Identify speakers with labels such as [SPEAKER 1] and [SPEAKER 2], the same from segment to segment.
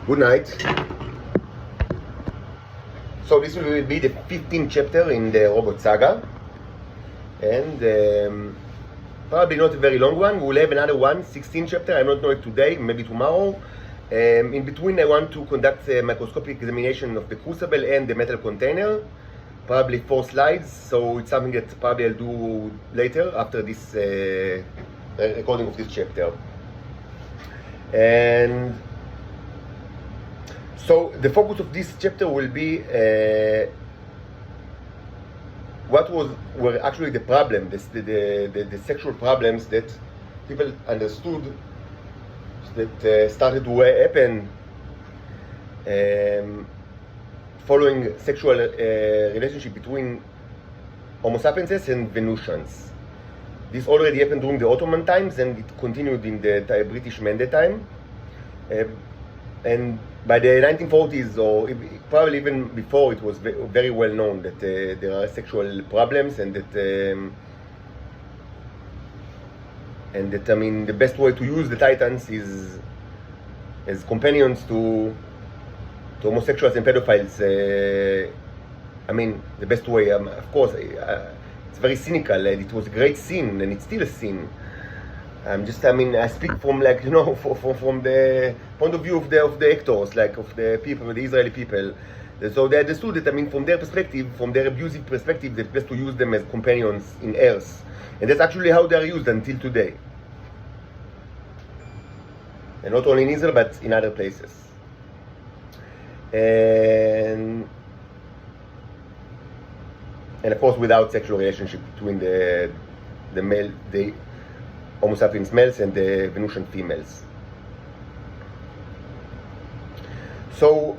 [SPEAKER 1] Good night. So this will be the 15th chapter in the robot saga, and probably not a very long one. We'll have another one, 16th chapter. I don't know if today, maybe tomorrow. In between, I want to conduct a microscopic examination of the crucible and the metal container. Probably 4 slides, so it's something that probably I'll do later after this recording of this chapter. And so the focus of this chapter will be what were actually the problem, the sexual problems that people understood that started to happen following sexual relationship between Homo sapienses and Venusians. This already happened during the Ottoman times, and it continued in the British Mandate time. And by the 1940s, or probably even before, it was very well known that there are sexual problems, and that I mean, the best way to use the Titans is as companions to homosexuals and pedophiles. I mean, the best way, of course, it's very cynical. It was a great sin, and it's still a sin. I speak from, like, you know, from the point of view of the actors, like of the people, the Israeli people. So they understood that, I mean, from their perspective, from their abusive perspective, it's best to use them as companions in Earth. And that's actually how they are used until today. And not only in Israel, but in other places. And of course, without sexual relationship between the Homo sapiens males and the Venusian females. So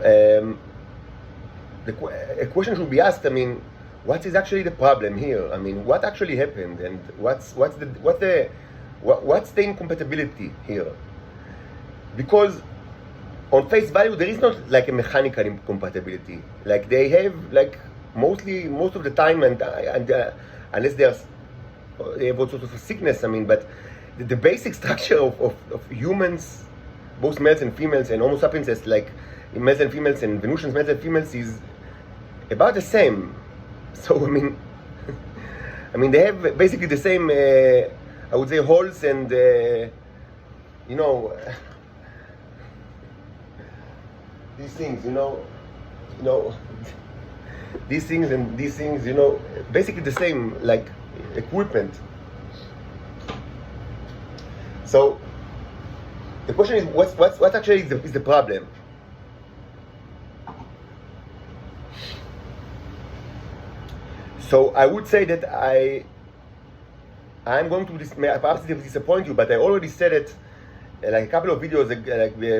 [SPEAKER 1] a question should be asked. I mean, what is actually the problem here? I mean, what actually happened, and what's the incompatibility here? Because on face value, there is not like a mechanical incompatibility. Like they have, like, most of the time, and unless they have all sorts of sickness. I mean, but the basic structure of humans, both males and females, and Homo sapiens, as like males and females, and Venusians males and females, is about the same. So I mean, they have basically the same, I would say, holes and you know. These things, you know, these things and these things, you know, basically the same, like, equipment. So the question is, what actually is the problem? So I would say that I'm going to perhaps disappoint you, but I already said it like a couple of videos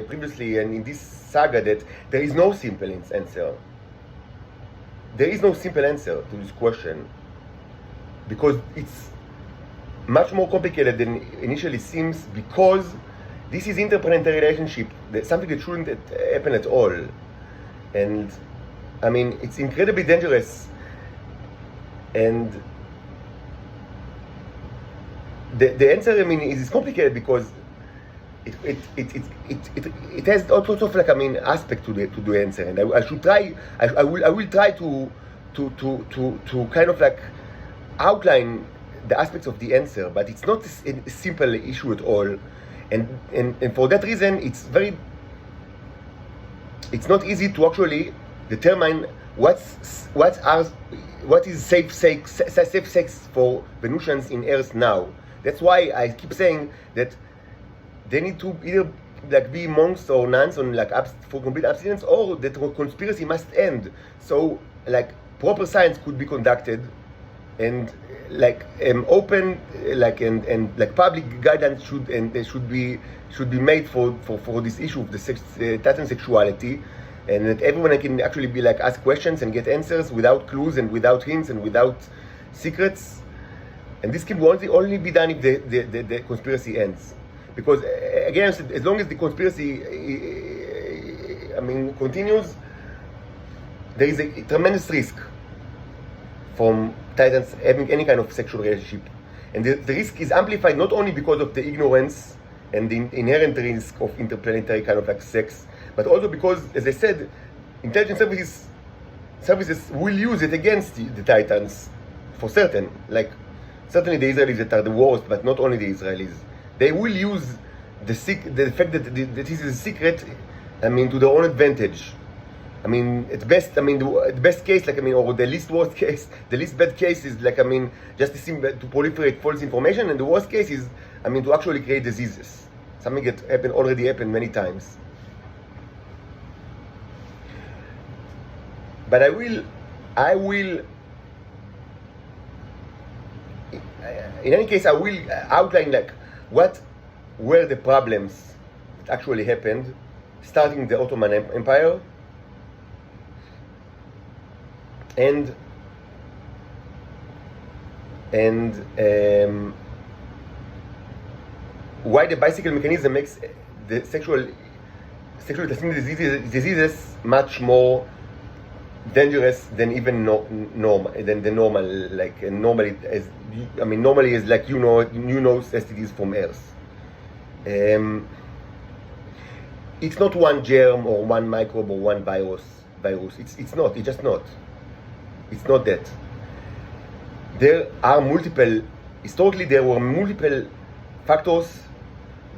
[SPEAKER 1] previously, and in this saga, that there is no simple answer. There is no simple answer to this question, because it's much more complicated than initially seems, because this is interplanetary relationship, something that shouldn't happen at all. And I mean, it's incredibly dangerous, and the answer, I mean, is complicated because it has all sorts of, like, I mean, aspect to the answer, and I will try to kind of like outline the aspects of the answer, but it's not a simple issue at all, and for that reason, it's not easy to actually determine what is safe sex for Venusians in Earth now. That's why I keep saying that they need to either, like, be monks or nuns on, like, for complete abstinence, or that conspiracy must end. So, like, proper science could be conducted, and like open, like, and like public guidance should be made for this issue of the Titan sexuality, and that everyone can actually be, like, ask questions and get answers without clues and without hints and without secrets. And this can only be done if the conspiracy ends. Because, again, as long as the conspiracy, I mean, continues, there is a tremendous risk from Titans having any kind of sexual relationship. And the risk is amplified not only because of the ignorance and the inherent risk of interplanetary kind of, like, sex, but also because, as I said, intelligence services will use it against the Titans for certain. Like, certainly the Israelis that are the worst, but not only the Israelis. They will use the fact that this is a secret, I mean, to their own advantage. I mean, at best, I mean, the best case, like, I mean, or the least worst case, the least bad case is, like, I mean, just to proliferate false information, and the worst case is, I mean, to actually create diseases. Something that already happened many times. But I will, in any case, I will outline, like, what were the problems that actually happened, starting the Ottoman Empire, and why the bicycle mechanism makes the sexually transmitted diseases much more dangerous than even normal, like normally, as I mean, normally is like STDs from Earth. It's not one germ or one microbe or one virus. It's not. It's just not. It's not that. There are multiple. Historically, there were multiple factors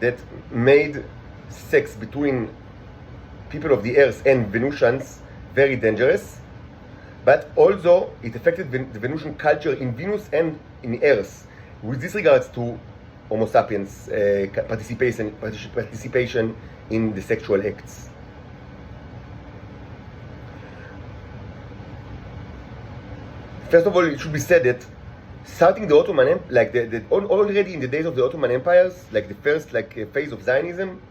[SPEAKER 1] that made sex between people of the Earth and Venusians very dangerous, but also it affected the Venusian culture in Venus and in Earth, with disregards to Homo sapiens participation in the sexual acts. First of all, it should be said that starting the Ottoman, like already in the days of the Ottoman empires, like the first phase of Zionism,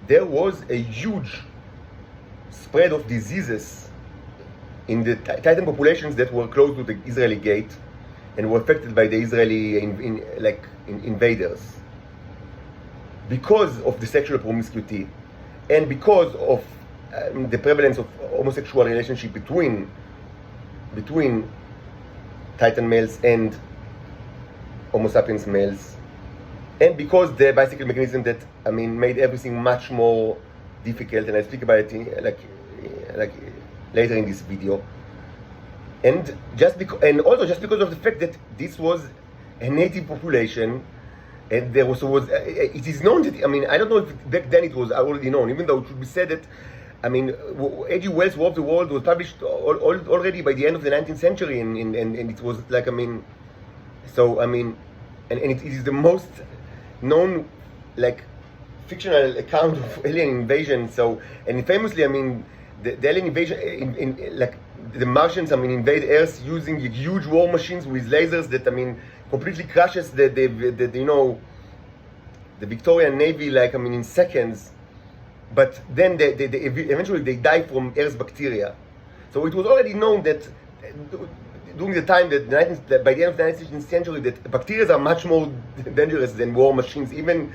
[SPEAKER 1] there was a huge spread of diseases in the Titan populations that were close to the Israeli gate and were affected by the Israeli invaders because of the sexual promiscuity and because of the prevalence of homosexual relationship between Titan males and Homo sapiens males, and because the bicycle mechanism that made everything much more difficult, and I speak about it like later in this video, and also just because of the fact that this was a native population, and there was it is known that I don't know if back then it was already known, even though it should be said that H.G. Wells' War of the World was published already by the end of the 19th century, and it was like and it is the most known fictional account of alien invasion. So, and famously, the alien invasion the Martians invade Earth using huge war machines with lasers that completely crushes the Victorian Navy in seconds. But then they eventually they die from Earth's bacteria. So it was already known that during the time that by the end of the 19th century, that bacteria are much more dangerous than war machines, even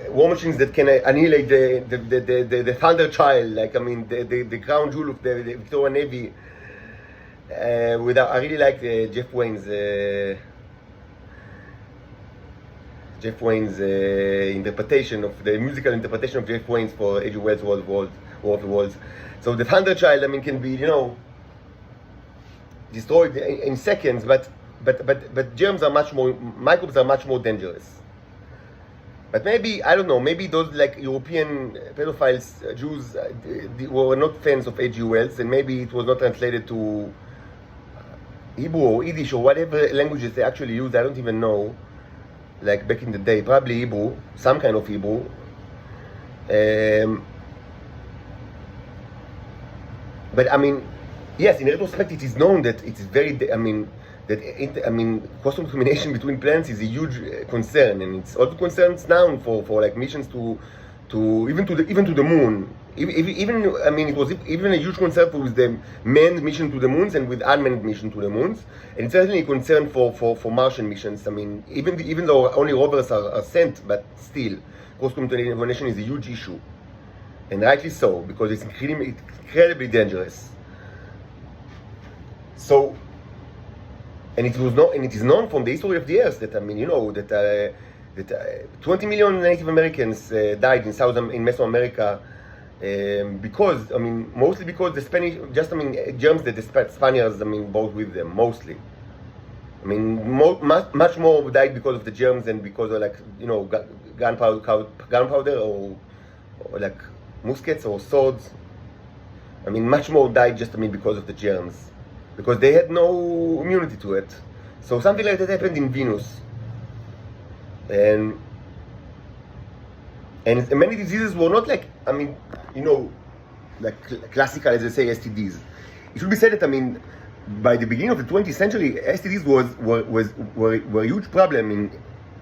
[SPEAKER 1] war machines that can annihilate the Thunder Child, the crown jewel of the Victorian Navy. I really like Jeff Wayne's interpretation of the musical interpretation of Jeff Wayne's for H.G. Wells' War of the Worlds. So the Thunder Child, can be destroyed in seconds, but microbes are much more dangerous. But maybe, I don't know, maybe those European pedophiles, Jews, were not fans of H.G. Wells, and maybe it was not translated to Hebrew or Yiddish or whatever languages they actually used. I don't even know. Back in the day, probably Hebrew, some kind of Hebrew. But yes, in retrospect, it is known that it is very, custom discrimination between planets is a huge concern, and it's also concerns now for missions to even to the moon. Even it was even a huge concern with the manned mission to the moons and with unmanned mission to the moons, and it's certainly a concern for Martian missions. Even though only rovers are sent, but still, cross-contamination is a huge issue, and rightly so, because it's incredibly dangerous. And it is known from the history of the Earth that that that 20 million Native Americans died in Mesoamerica because, I mean, mostly because the Spanish, just, I mean, germs that the Spaniards, I mean, brought with them, mostly. I mean, much more died because of the germs than because of, like, you know, gunpowder or like muskets or swords. I mean, much more died just, I mean, because of the germs, because they had no immunity to it. So something like that happened in Venus, and many diseases were not like, I mean, you know, like classical, as they say, STDs. It should be said that, I mean, by the beginning of the 20th century, STDs were a huge problem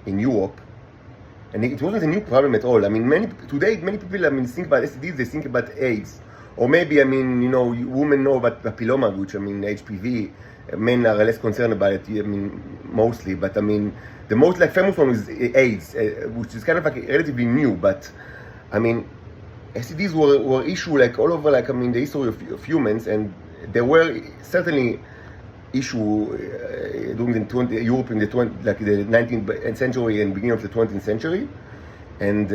[SPEAKER 1] in Europe, and it wasn't a new problem at all. I mean, today many people, I mean, think about STDs, they think about AIDS, or maybe, I mean, you know, women know about papilloma, which, I mean, HPV. Men are less concerned about it, I mean, mostly, but I mean, the most like famous one is AIDS, which is kind of like relatively new, but I mean, STDs were issue like all over, like, I mean, the history of humans, and there were certainly issue during the Europe in the 19th century and beginning of the 20th century, and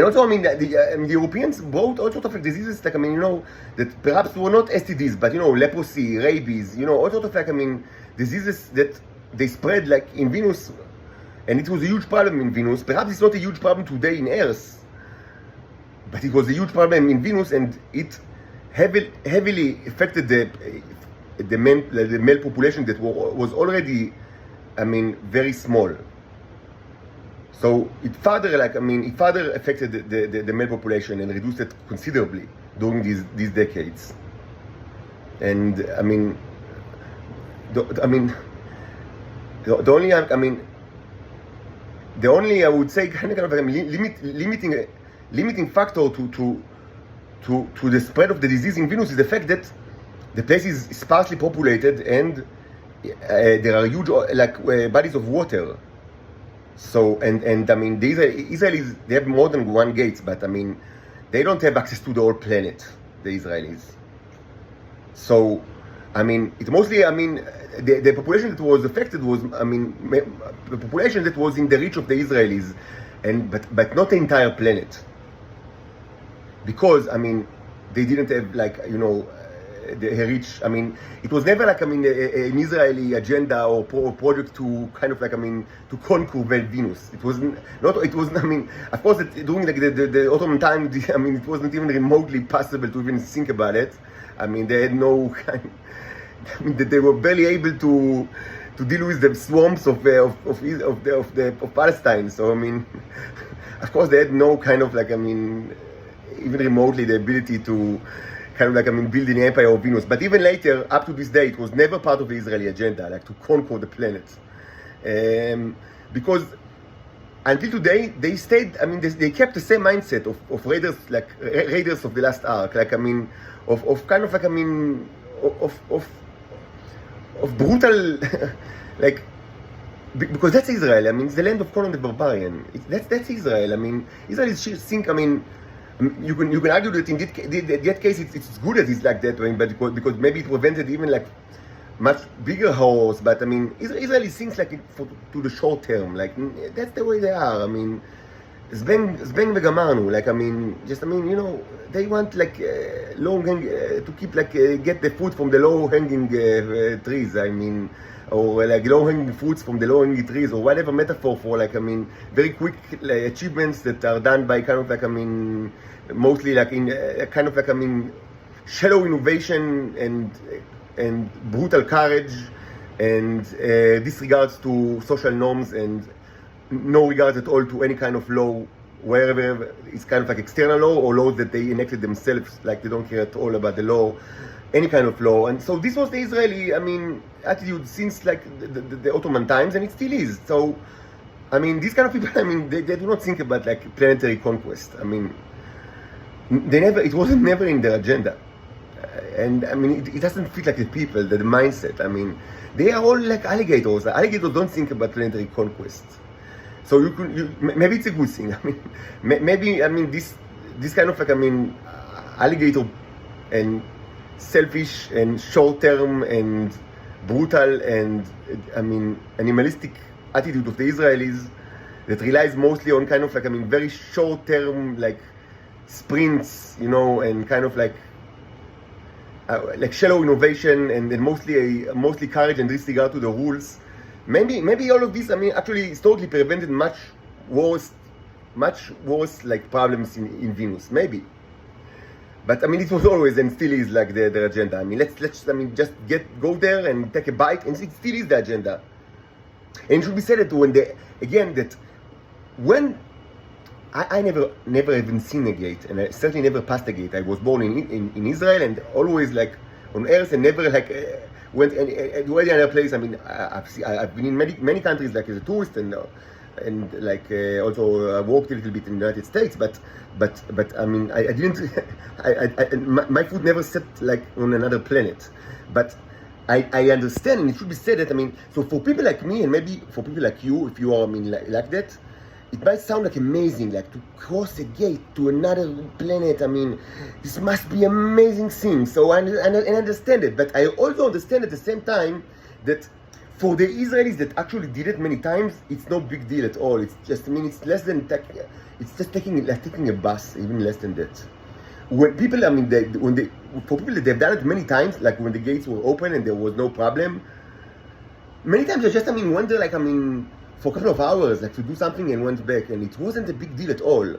[SPEAKER 1] also, I mean, the Europeans brought all sorts of like diseases, like, I mean, you know, that perhaps were not STDs, but, you know, leprosy, rabies, you know, all sorts of like, I mean, diseases that they spread like in Venus, and it was a huge problem in Venus. Perhaps it's not a huge problem today in Earth, but it was a huge problem in Venus, and it heavily affected the male population that was already, I mean, very small. So it further, like, I mean, it further affected the male population and reduced it considerably during these decades. And I mean, the only I would say kind of limiting factor to the spread of the disease in Venus is the fact that the place is sparsely populated, and there are huge bodies of water. So, and I mean, the Israelis, they have more than one gate, but I mean, they don't have access to the whole planet, the Israelis. So, I mean, it mostly, I mean, the population that was affected was, I mean, the population that was in the reach of the Israelis, but not the entire planet. Because, I mean, they didn't have, like, you know, the reach. I mean, it was never like, I mean, an Israeli agenda or project to kind of like, I mean, to conquer Venus. It wasn't, I mean, of course, during like the Ottoman time, I mean, it wasn't even remotely possible to even think about it. I mean, they had no kind, I mean, they were barely able to deal with the swamps of Palestine. So, I mean, of course, they had no kind of like, I mean, even remotely the ability to kind of like, I mean, build an empire of Venus. But even later, up to this day, it was never part of the Israeli agenda, like to conquer the planet. Because until today, they stayed, I mean, they kept the same mindset of raiders, like raiders of the last ark, like, I mean, of kind of like, I mean, of brutal, like, because that's Israel. I mean, it's the land of Conan the Barbarian. That's Israel. I mean, Israelis think, I mean, you can argue that in that case it's good that it's like that, but because maybe it prevented even like much bigger horrors. But I mean, Israeli thinks like to the short term, like that's the way they are. I mean, zbeng vegamarnu. Like, I mean, just, I mean, you know, they want like to keep like get the food from the low hanging trees. I mean, or like low hanging fruits from the low hanging trees, or whatever metaphor for, like, I mean, very quick achievements that are done by kind of like, I mean, mostly like in kind of like, I mean, shallow innovation and brutal courage and disregards to social norms and no regards at all to any kind of law, wherever it's kind of like external law or laws that they enacted themselves, like they don't care at all about the law, any kind of law. And so this was the Israeli, I mean, attitude since like the Ottoman times, and it still is. So, I mean, these kind of people, I mean, they do not think about like planetary conquest. I mean, it wasn't never in their agenda. And I mean, it doesn't fit like the people, the mindset. I mean, they are all like alligators. Alligators don't think about planetary conquest. So maybe it's a good thing. I mean, maybe, I mean, this kind of like, I mean, alligator and selfish and short-term and brutal and, I mean, animalistic attitude of the Israelis that relies mostly on kind of like, I mean, very short-term, like, sprints, you know, and kind of like shallow innovation and mostly courage and disregard to the rules. Maybe all of this, I mean, actually historically prevented much worse like problems in Venus, maybe. But I mean, it was always and still is like their agenda. I mean, let's I mean, just go there and take a bite, and it still is the agenda. And it should be said that when I never even seen a gate, and I certainly never passed a gate. I was born in Israel and always like on Earth, and never like went any other place. I mean, I've been in many countries like as a tourist and like also worked a little bit in the United States, but I mean, I didn't. My foot never set like on another planet, but I understand, and it should be said that, I mean, so for people like me, and maybe for people like you, if you are, I mean, like that, it might sound like amazing, like to cross a gate to another planet. I mean, this must be amazing thing. So I understand it, but I also understand at the same time that for the Israelis that actually did it many times, it's no big deal at all. It's just, I mean, it's less than, it's just taking a bus, even less than that. When people, I mean, for people that they've done it many times, like when the gates were open and there was no problem, many times I just, I mean, wonder, like, I mean, for a couple of hours, like to do something and went back, and it wasn't a big deal at all.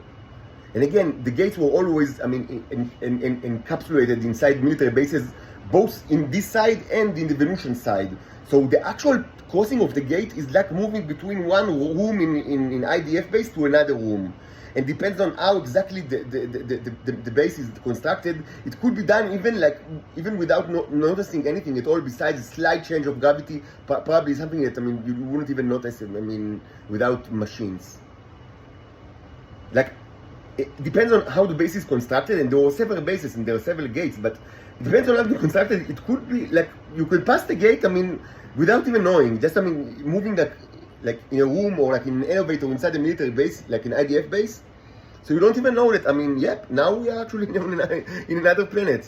[SPEAKER 1] And again, the gates were always, I mean, encapsulated inside military bases, both in this side and in the Venusian side. So the actual crossing of the gate is like moving between one room in IDF base to another room. And depends on how exactly the base is constructed. It could be done even without noticing anything at all besides a slight change of gravity, probably something that, I mean, you wouldn't even notice it, I mean, without machines. Like, it depends on how the base is constructed, and there are several bases and there are several gates, but it depends on how they're constructed. It could be, like, you could pass the gate, I mean, without even knowing, just, I mean, moving like in a room or like in an elevator inside a military base, like an IDF base. So you don't even know that, I mean, yep, now we are actually in another planet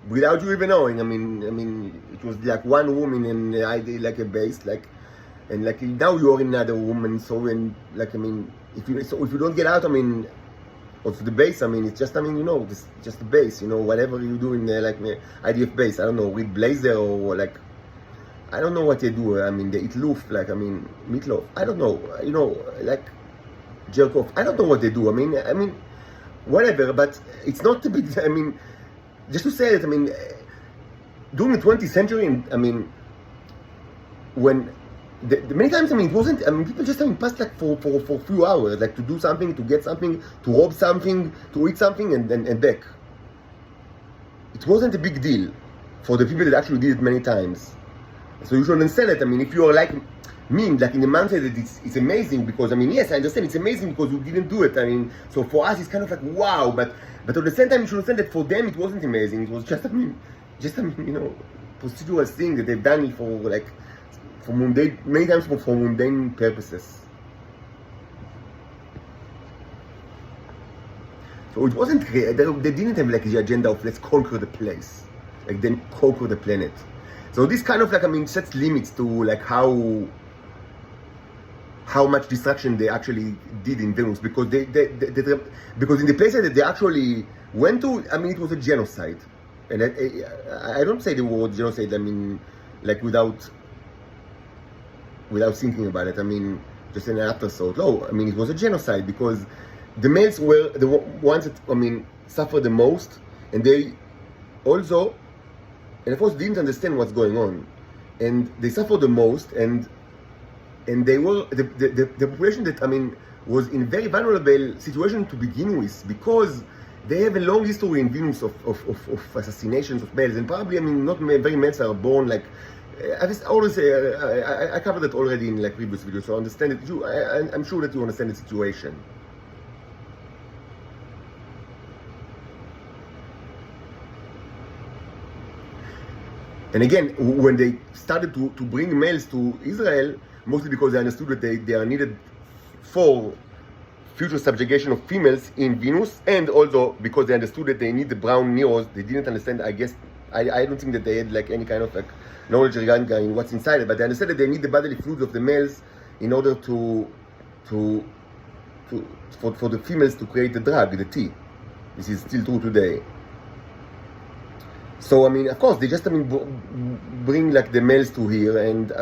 [SPEAKER 1] without you even knowing. I mean, it was like one room in an ID, like a base, like, and like now you are in another room, and so, and like, I mean, if you don't get out, I mean, of the base, I mean, it's just, I mean, you know, it's just the base, you know, whatever you do in like IDF base, I don't know, with Blazer or like, I don't know what they do. I mean, they eat loof, like, I mean, meatloaf. I don't know, you know, like jerk off. I don't know what they do. I mean, whatever. But it's not a big. I mean, just to say that. I mean, during the 20th century, I mean, when the many times, I mean, it wasn't. I mean, people just, I mean, passed like for a few hours, like to do something, to get something, to rob something, to eat something, and back. It wasn't a big deal for the people that actually did it many times. So you should understand it. I mean, if you are like me, like in the mindset that it's amazing, because, I mean, yes, I understand it's amazing because you didn't do it. I mean, so for us it's kind of like wow, but at the same time you should understand that for them it wasn't amazing. It was just, I mean, you know, procedural thing that they've done for like for mundane, many times for mundane purposes. So it wasn't, they didn't have like the agenda of let's conquer the place, like then conquer the planet. So this kind of like, I mean, sets limits to like how much destruction they actually did in Venus, because because in the places that they actually went to, I mean, it was a genocide. And I don't say the word genocide, I mean, like without thinking about it. I mean, just an afterthought. No, I mean, it was a genocide because the males were the ones that, I mean, suffered the most, and they also, and of course, didn't understand what's going on, and they suffered the most, and they were the population that, I mean, was in very vulnerable situation to begin with, because they have a long history in Venus of assassinations of males, and probably, I mean, not very males are born like. I covered that already in like previous videos, so I understand it. I'm sure that you understand the situation. And again, when they started to bring males to Israel, mostly because they understood that they are needed for future subjugation of females in Venus, and also because they understood that they need the brown Neros. They didn't understand, I guess, I don't think that they had like any kind of like knowledge regarding what's inside it, but they understand that they need the bodily fluids of the males in order for the females to create the drug, the T. This is still true today. So, I mean, of course, they just, I mean, bring like the males to here, and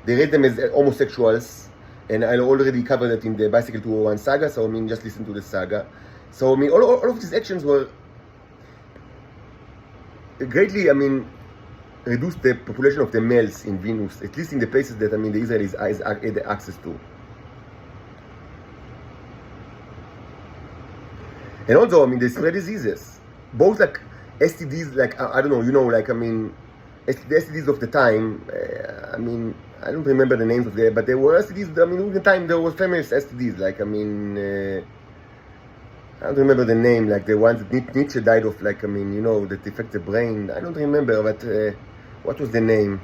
[SPEAKER 1] they rate them as homosexuals, and I already covered that in the Bicycle 201 saga, so, I mean, just listen to the saga. So, I mean, all of these actions were greatly, I mean, reduced the population of the males in Venus, at least in the places that, I mean, the Israelis had access to. And also, I mean, they spread diseases, both like STDs, like, I don't know, you know, like, I mean, the STDs of the time, I mean, I don't remember the names of them, but there were STDs, I mean, during the time there were famous STDs, like, I mean, I don't remember the name, like the ones that Nietzsche died of, like, I mean, you know, that affect the brain, I don't remember, but what was the name?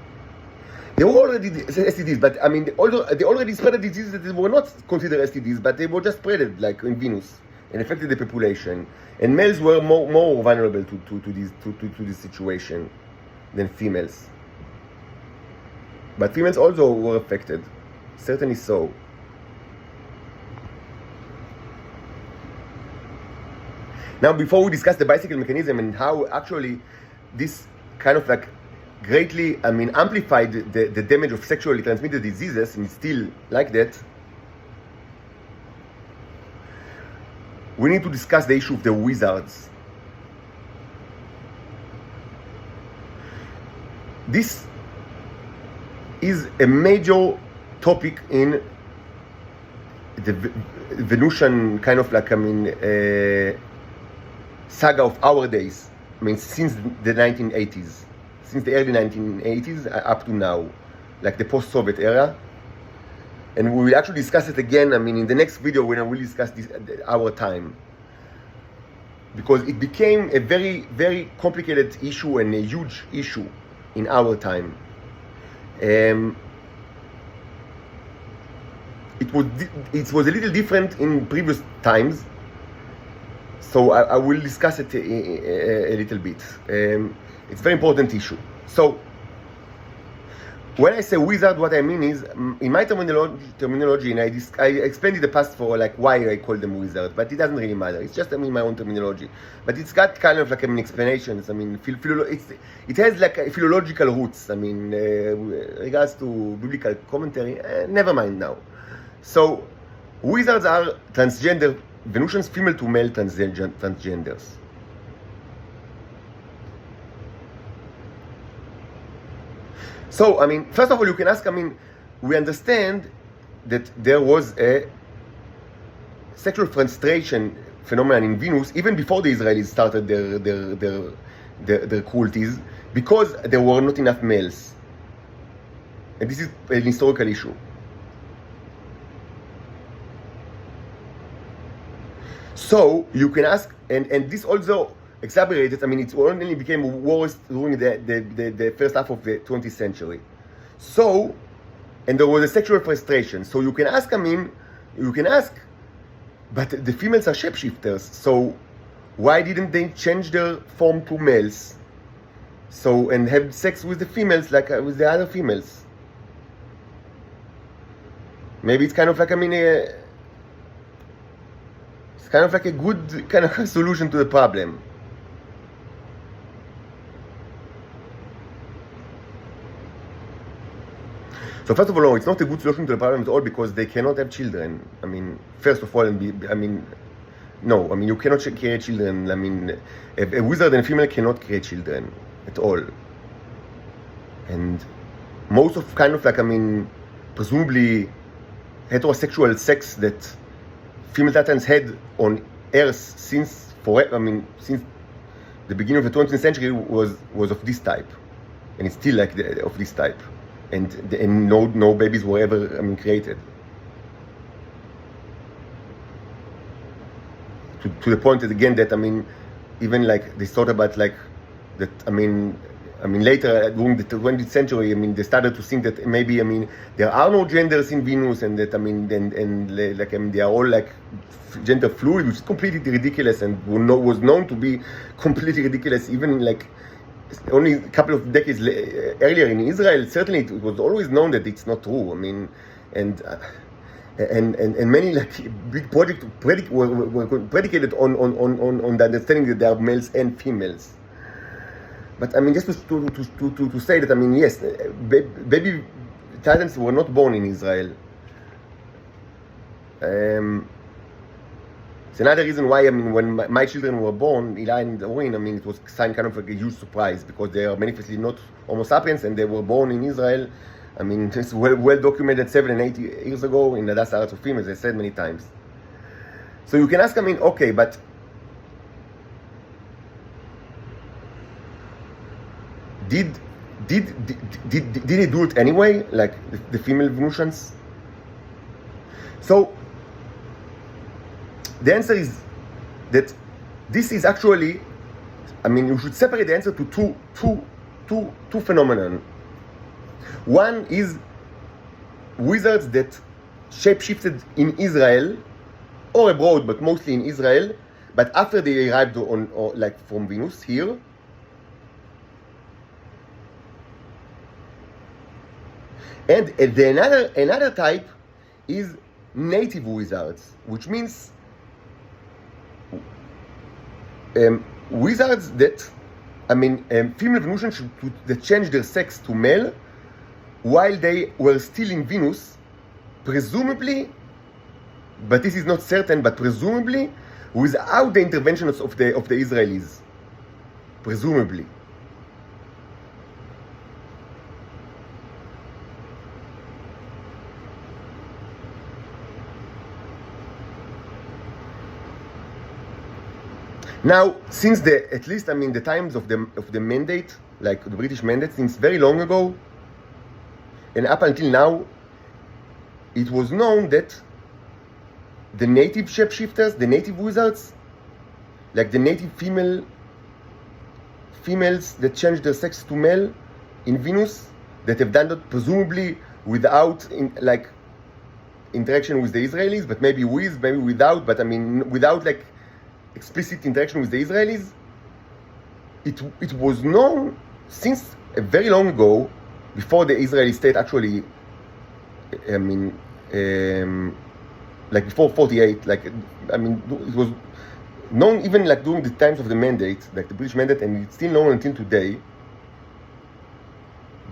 [SPEAKER 1] They were already STDs, but, I mean, they already spread diseases that were not considered STDs, but they were just spread, like, in Venus, and affected the population. And males were more vulnerable to this situation than females. But females also were affected, certainly so. Now, before we discuss the bicycle mechanism and how actually this kind of like greatly, I mean, amplified the damage of sexually transmitted diseases, and it's still like that, we need to discuss the issue of the wizards. This is a major topic in the Venusian kind of like, I mean, saga of our days. I mean, since the 1980s, since the early 1980s up to now, like the post-Soviet era. And we will actually discuss it again, I mean, in the next video when I will discuss this, our time. Because it became a very, very complicated issue and a huge issue in our time. It was a little different in previous times. So I will discuss it a little bit. It's a very important issue. So, when I say wizard, what I mean is, in my terminology, and I explained in the past for like why I call them wizards, but it doesn't really matter. It's just, I mean, my own terminology. But it's got kind of like, I mean, explanations. I mean, it has like a philological roots. I mean, regards to biblical commentary, never mind now. So, wizards are transgender, Venusians, female to male transgenders. So, I mean, first of all, you can ask, I mean, we understand that there was a sexual frustration phenomenon in Venus even before the Israelis started their cruelties, because there were not enough males. And this is an historical issue. So, you can ask, and this also exacerbated, I mean, it only became worse during the first half of the 20th century. So, and there was a sexual frustration. So you can ask, I mean, but the females are shapeshifters, so why didn't they change their form to males? So, and have sex with the females like with the other females? Maybe it's kind of like, I mean, it's kind of like a good kind of solution to the problem. So first of all, no, it's not a good solution to the problem at all, because they cannot have children. I mean, first of all, no, I mean, you cannot create children. I mean, a wizard and a female cannot create children at all. And most of kind of like, I mean, presumably heterosexual sex that female Titans had on Earth since the beginning of the 20th century was of this type, and it's still like of this type. And no babies were ever, I mean, created. To the point that, again, that, I mean, even like they thought about like that, I mean later during the 20th century, I mean, they started to think that maybe, I mean, there are no genders in Venus, and that, I mean, and like, I mean, they are all like gender fluid, which is completely ridiculous, and was known to be completely ridiculous even like only a couple of decades earlier in Israel, certainly it was always known that it's not true. I mean, and many like big projects were predicated on the understanding that there are males and females. But I mean, just to say that, I mean, yes, baby Titans were not born in Israel. It's another reason why, I mean, when my children were born, Eli and Orin, I mean, it was kind of like a huge surprise, because they are manifestly not Homo sapiens, and they were born in Israel. I mean, it's well documented 7 and 8 years ago in the Hadassah Arts of Film, as I said many times. So you can ask, I mean, okay, but did he do it anyway, like the female Venusians? So the answer is that this is actually, I mean, you should separate the answer to two phenomena. One is wizards that shapeshifted in Israel or abroad, but mostly in Israel, but after they arrived on like from Venus here. And another type is native wizards, which means wizards that, I mean, female Venusians that changed their sex to male while they were still in Venus, presumably, but this is not certain, but presumably without the intervention of the Israelis, presumably. Now, since at least, I mean, the times of the mandate, like the British mandate, since very long ago, and up until now, it was known that the native shapeshifters, the native wizards, like the native females that changed their sex to male in Venus, that have done that presumably without interaction with the Israelis, but maybe with, maybe without, but I mean without like explicit interaction with the Israelis, it was known since very long ago, before the Israeli state actually, I mean, like before 48, like, I mean, it was known even like during the times of the mandate, like the British mandate, and it's still known until today,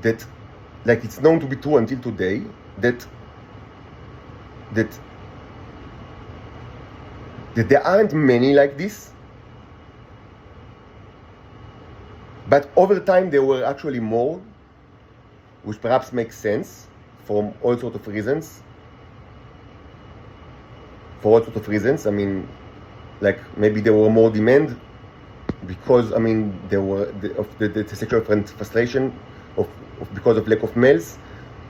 [SPEAKER 1] that, like, it's known to be true until today, that there aren't many like this, but over time there were actually more, which perhaps makes sense from all sorts of reasons. For all sorts of reasons, I mean, like maybe there were more demand because, I mean, there were the sexual frustration because of lack of males,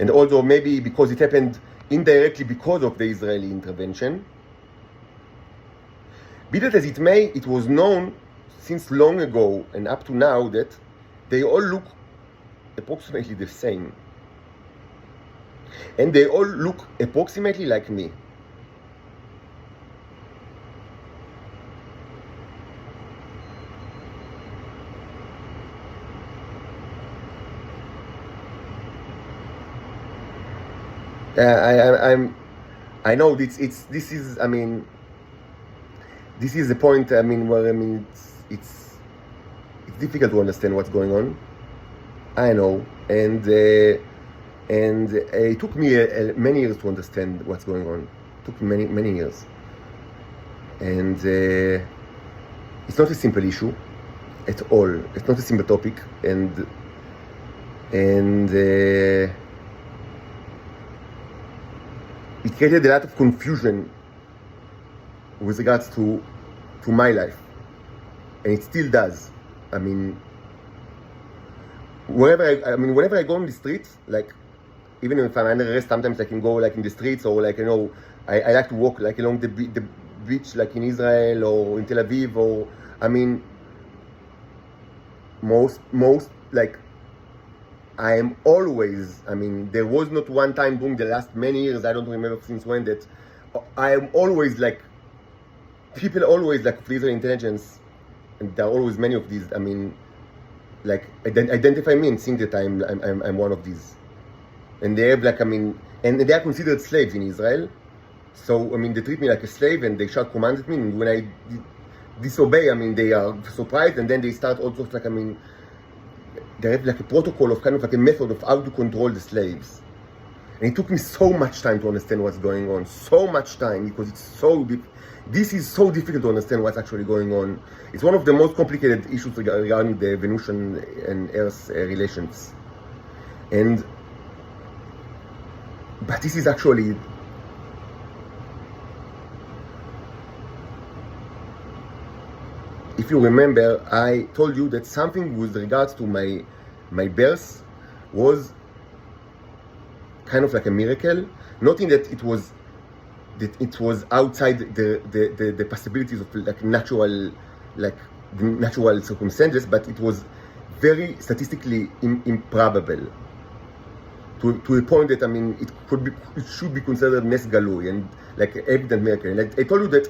[SPEAKER 1] and also maybe because it happened indirectly because of the Israeli intervention. Be that as it may, it was known since long ago and up to now that they all look approximately the same. And they all look approximately like me. I know this is, I mean, this is the point, I mean, where, I mean, it's difficult to understand what's going on. I know, and it took me many years to understand what's going on. It took me many years, and it's not a simple issue at all. It's not a simple topic, and it created a lot of confusion with regards to my life, and it still does. I mean, whenever I go on the streets, like, even if I'm under arrest, sometimes I can go like in the streets, or like, you know, I like to walk like along the beach, like in Israel or in Tel Aviv, or, I mean, most like, I am always, I mean, there was not one time during the last many years, I don't remember since when, that I am always like, people always like of Israeli intelligence, and there are always many of these, I mean, like identify me and think that I'm one of these. And they have like, I mean, and they are considered slaves in Israel. So, I mean, they treat me like a slave and they shout commands at me. And when I disobey, I mean, they are surprised. And then they start also like, I mean, they have like a protocol of kind of like a method of how to control the slaves. And it took me so much time to understand what's going on. So much time, because it's so deep. This is so difficult to understand what's actually going on. It's one of the most complicated issues regarding the Venusian and Earth relations. But this is actually, if you remember, I told you that something with regards to my birth was kind of like a miracle. Not in that it was outside the possibilities of like natural circumstances, but it was very statistically improbable. To a point that, I mean, it should be considered nes galui and like evident miracle. And I told you that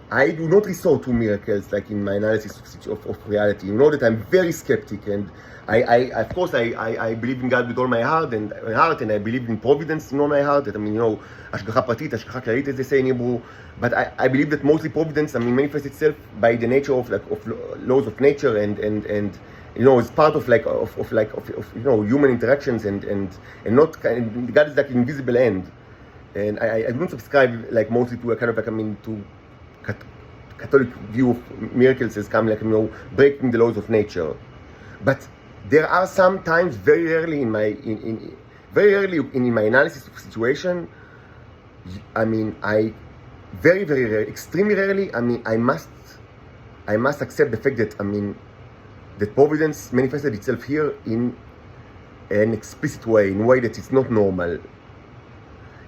[SPEAKER 1] I do not resort to miracles like in my analysis of reality. You know that I'm very skeptic, and of course I believe in God with all my heart, and I believe in providence in all my heart. That, I mean, you know, השגחה פרטית, השגחה כללית, as they say in Hebrew. But I believe that mostly providence, I mean, manifests itself by the nature of laws of nature and you know, it's part of you know, human interactions and not God is like an invisible end. And I don't subscribe like mostly to a kind of like, I mean, to Catholic view of miracles as kind of like, you know, breaking the laws of nature. But there are some times very early in my analysis of situation, I mean, very rarely, extremely rarely, I mean, I must accept the fact that, I mean, that providence manifested itself here in an explicit way, in a way that it's not normal.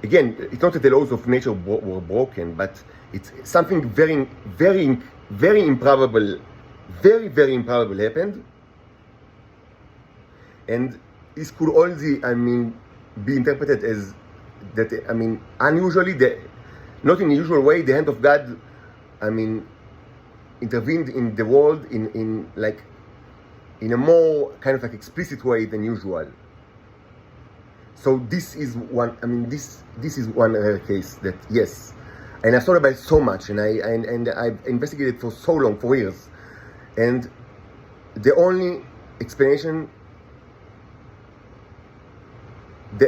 [SPEAKER 1] Again, it's not that the laws of nature were broken, but it's something very improbable, very improbable happened. And this could only, I mean, be interpreted as that, I mean, unusually, not in a usual way, the hand of God, I mean, intervened in the world in a more kind of like explicit way than usual. So this is one, I mean, this is one rare case that, yes, and I've thought about it so much, and I've investigated for so long, for years, and the only explanation,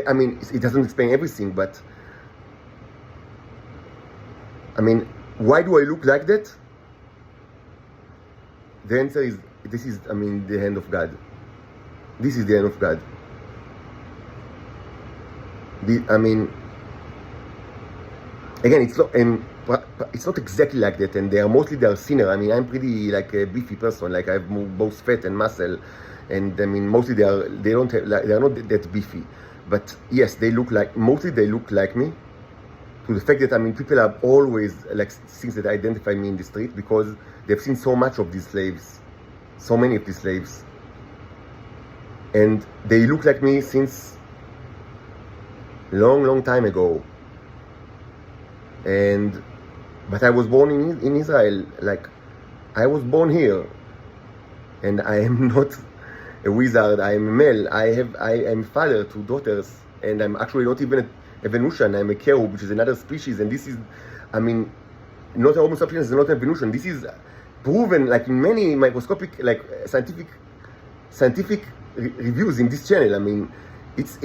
[SPEAKER 1] I mean, it doesn't explain everything, but I mean, why do I look like that? The answer is, this is, I mean, the hand of God. This is the hand of God. I mean, again, it's not exactly like that, and they are thinner. I mean, I'm pretty like a beefy person. Like, I have both fat and muscle, and I mean, mostly they are not that beefy. But yes, mostly they look like me. To the fact that, I mean, people are always like things that identify me in the street because they've seen so much of these slaves, so many of these slaves, and they look like me since long time ago. But I was born in Israel. Like, I was born here, and I am not a wizard. I am a male. I am father to daughters, and I'm actually not even a Venusian. I'm a cherub, which is another species, and this is, I mean, not a Homo sapiens, not a Venusian. This is proven like in many microscopic, like scientific reviews in this channel. I mean, it's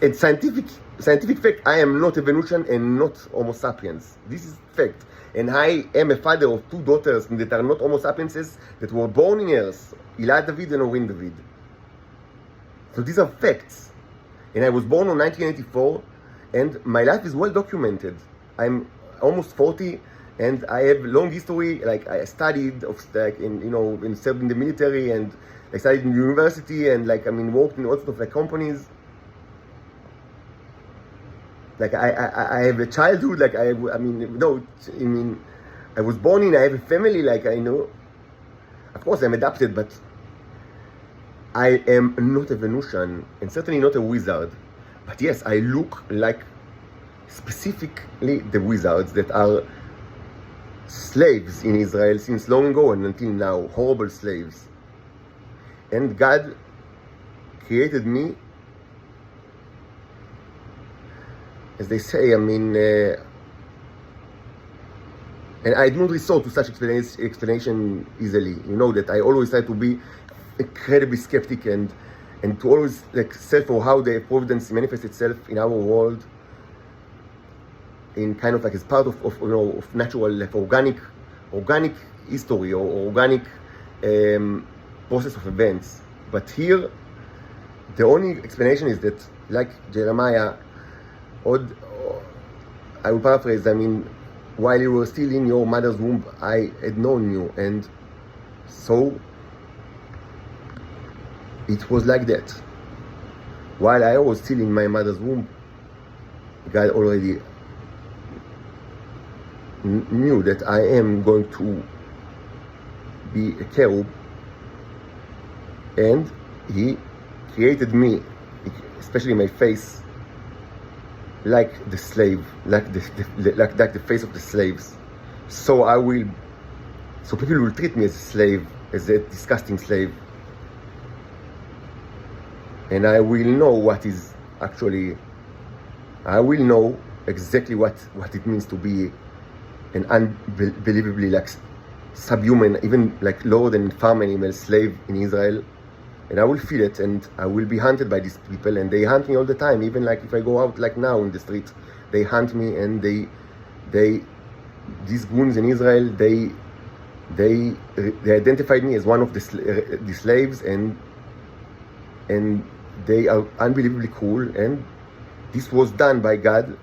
[SPEAKER 1] a scientific fact. I am not a Venusian and not Homo sapiens. This is fact, and I am a father of two daughters that are not Homo sapienses, that were born in Earth, Ilah David and Orin David. So these are facts, and I was born in 1984. And my life is well documented. I'm almost 40, and I have long history. Like, I studied served in the military, and I studied in university, and like, I mean, worked in all sorts of like companies. Like, I have a childhood. Like, I was born in. I have a family. Like, I know. Of course, I'm adopted, but I am not a Venusian, and certainly not a wizard. But yes, I look like specifically the wizards that are slaves in Israel since long ago and until now, horrible slaves. and God created me, as they say, I mean, and I do not resort to such explanation easily. You know that I always try to be incredibly skeptic and to always like search for how the providence manifests itself in our world, in kind of like as part of you know, of natural, like organic history or organic process of events. But here, the only explanation is that, like Jeremiah, I will paraphrase, I mean, while you were still in your mother's womb, I had known you, and so it was like that. While I was still in my mother's womb, God already knew that I am going to be a cherub, and He created me, especially my face, like the slave, like the face of the slaves. So people will treat me as a slave, as a disgusting slave, and I will know what is actually. I will know exactly what it means to be an unbelievably like subhuman, even like lower than farm animal slave in Israel. And I will feel it, and I will be hunted by these people, and they hunt me all the time. Even like if I go out like now in the street, they hunt me, and these goons in Israel, they identified me as one of the slaves, and they are unbelievably cruel. And this was done by God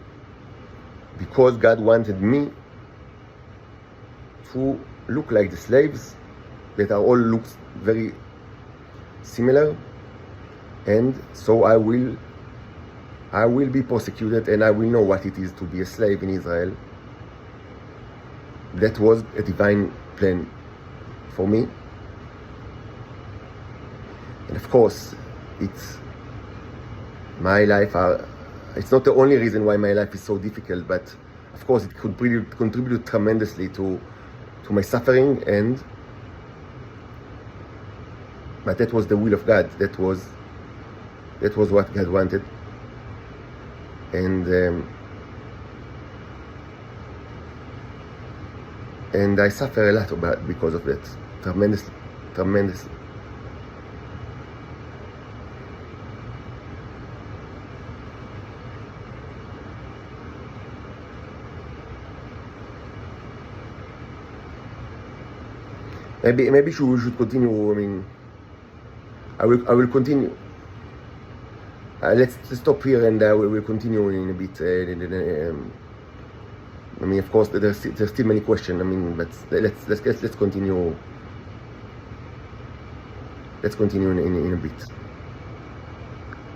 [SPEAKER 1] because God wanted me to look like the slaves that are all looks very similar, and so I will be persecuted, and I will know what it is to be a slave in Israel. That was a divine plan for me, and of course, it's my life. It's not the only reason why my life is so difficult, but of course, it contributed tremendously to my suffering, but that was the will of God. That was what God wanted, and I suffer a lot because of that, tremendously. Maybe we should continue. I mean, I will continue. Let's stop here, and we will continue in a bit. I mean, of course, there's still many questions. I mean, but let's continue. Let's continue in a bit.